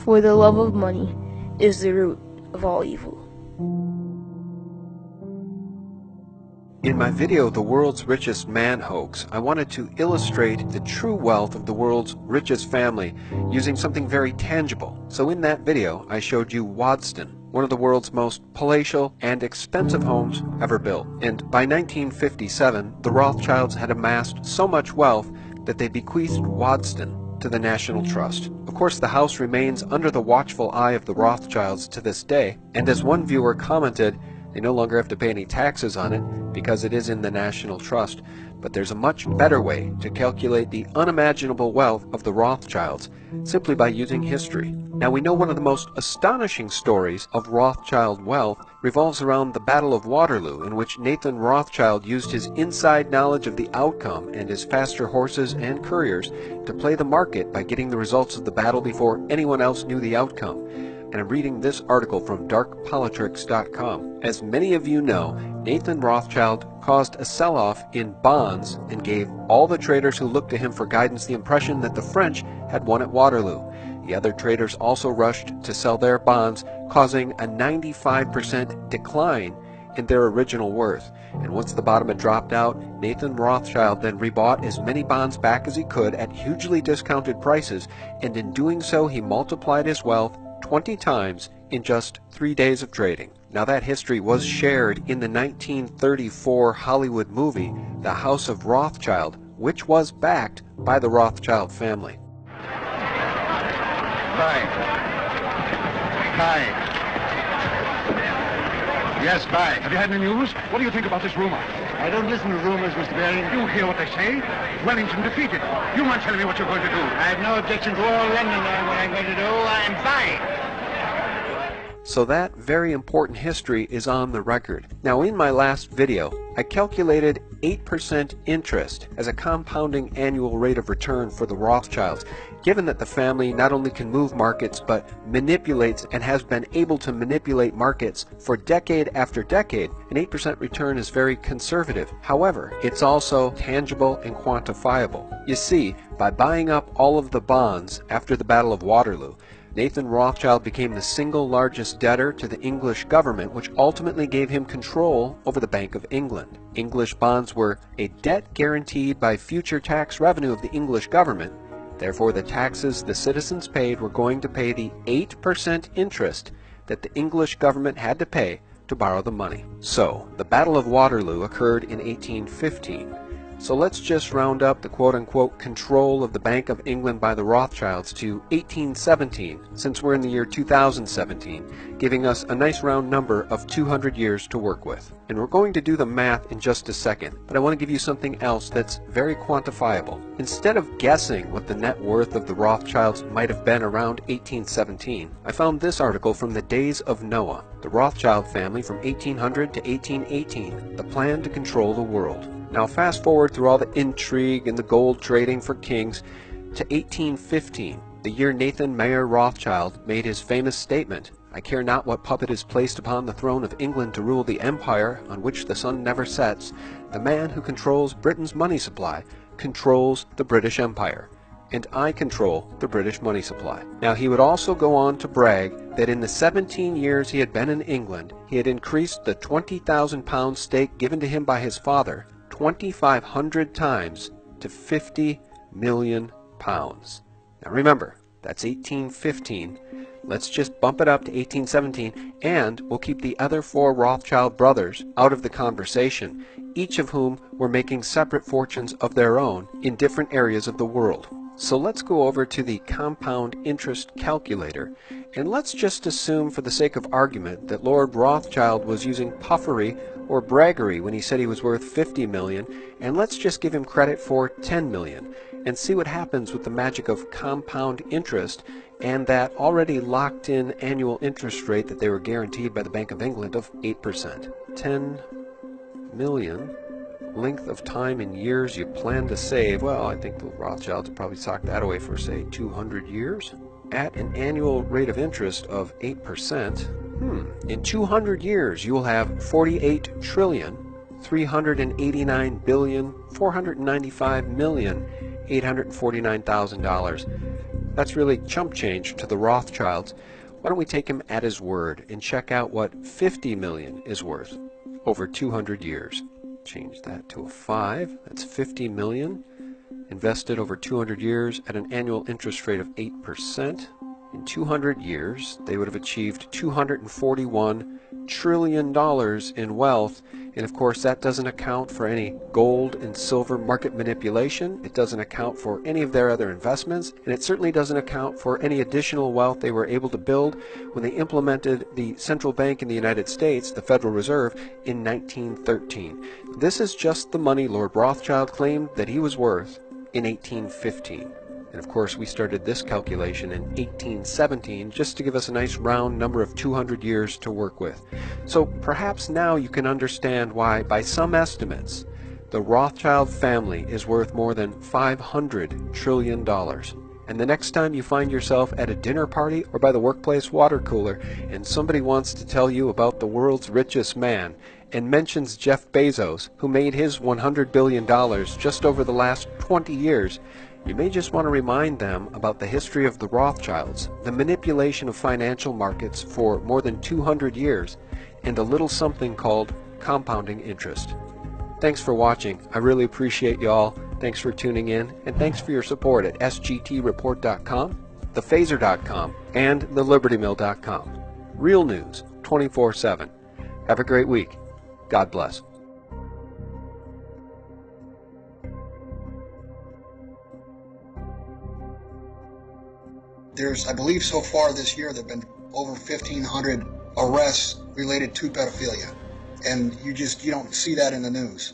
For the love of money is the root of all evil. In my video, The World's Richest Man Hoax, I wanted to illustrate the true wealth of the world's richest family using something very tangible. So in that video, I showed you Waddesdon, one of the world's most palatial and expensive homes ever built. And by 1957, the Rothschilds had amassed so much wealth that they bequeathed Waddesdon to the National Trust. Of course, the house remains under the watchful eye of the Rothschilds to this day, and as one viewer commented, they no longer have to pay any taxes on it because it is in the National Trust. But there's a much better way to calculate the unimaginable wealth of the Rothschilds, simply by using history. Now, we know one of the most astonishing stories of Rothschild wealth revolves around the Battle of Waterloo, in which Nathan Rothschild used his inside knowledge of the outcome and his faster horses and couriers to play the market by getting the results of the battle before anyone else knew the outcome. And I'm reading this article from darkpolitricks.com. As many of you know, Nathan Rothschild caused a sell-off in bonds and gave all the traders who looked to him for guidance the impression that the French had won at Waterloo. The other traders also rushed to sell their bonds, causing a 95% decline in their original worth. And once the bottom had dropped out, Nathan Rothschild then rebought as many bonds back as he could at hugely discounted prices, and in doing so he multiplied his wealth 20 times in just 3 days of trading. Now, that history was shared in the 1934 Hollywood movie, The House of Rothschild, which was backed by the Rothschild family. Buy. Yes, buy. Have you had any news? What do you think about this rumor? I don't listen to rumors, Mr. Baring. You hear what they say? Wellington defeated. You mind telling me what you're going to do? I have no objection to all London knowing what I'm going to do. I'm buying. So that very important history is on the record. Now, in my last video, I calculated 8% interest as a compounding annual rate of return for the Rothschilds, given that the family not only can move markets, but manipulates and has been able to manipulate markets for decade after decade. An 8% return is very conservative. However, it's also tangible and quantifiable. You see, by buying up all of the bonds after the Battle of Waterloo, Nathan Rothschild became the single largest debtor to the English government, which ultimately gave him control over the Bank of England. English bonds were a debt guaranteed by future tax revenue of the English government. Therefore, the taxes the citizens paid were going to pay the 8% interest that the English government had to pay to borrow the money. So, the Battle of Waterloo occurred in 1815. So let's just round up the quote-unquote control of the Bank of England by the Rothschilds to 1817, since we're in the year 2017, giving us a nice round number of 200 years to work with. And we're going to do the math in just a second, but I want to give you something else that's very quantifiable. Instead of guessing what the net worth of the Rothschilds might have been around 1817, I found this article from the Days of Noah, the Rothschild family from 1800 to 1818, the plan to control the world. Now, fast forward through all the intrigue and the gold trading for kings to 1815, the year Nathan Mayer Rothschild made his famous statement, "I care not what puppet is placed upon the throne of England to rule the empire on which the sun never sets. The man who controls Britain's money supply controls the British Empire, and I control the British money supply." Now, he would also go on to brag that in the 17 years he had been in England, he had increased the £20,000 stake given to him by his father 2,500 times to £50 million. Now remember, that's 1815. Let's just bump it up to 1817, and we'll keep the other 4 Rothschild brothers out of the conversation, each of whom were making separate fortunes of their own in different areas of the world. So let's go over to the compound interest calculator, and let's just assume for the sake of argument that Lord Rothschild was using puffery or braggery when he said he was worth 50 million, and let's just give him credit for 10 million, and see what happens with the magic of compound interest and that already locked in annual interest rate that they were guaranteed by the Bank of England of 8%. 10 million. Length of time in years you plan to save. Well, I think the Rothschilds would probably sock that away for, say, 200 years. At an annual rate of interest of 8%, in 200 years you will have 48,389,495,849,000 $. That's really chump change to the Rothschilds. Why don't we take him at his word and check out what 50 million is worth over 200 years. Change that to a 5. That's 50 million invested over 200 years at an annual interest rate of 8%. In 200 years, they would have achieved $241 trillion in wealth. And of course, that doesn't account for any gold and silver market manipulation. It doesn't account for any of their other investments. And it certainly doesn't account for any additional wealth they were able to build when they implemented the central bank in the United States, the Federal Reserve, in 1913. This is just the money Lord Rothschild claimed that he was worth in 1815. And of course, we started this calculation in 1817 just to give us a nice round number of 200 years to work with. So perhaps now you can understand why, by some estimates, the Rothschild family is worth more than $500 trillion. And the next time you find yourself at a dinner party or by the workplace water cooler and somebody wants to tell you about the world's richest man and mentions Jeff Bezos, who made his $100 billion just over the last 20 years, you may just want to remind them about the history of the Rothschilds, the manipulation of financial markets for more than 200 years, and a little something called compounding interest. Thanks for watching. I really appreciate you all. Thanks for tuning in, and thanks for your support at sgtreport.com, thephaser.com, and thelibertymill.com. Real news, 24/7. Have a great week. God bless. There's, I believe so far this year, there have been over 1,500 arrests related to pedophilia. And you don't see that in the news.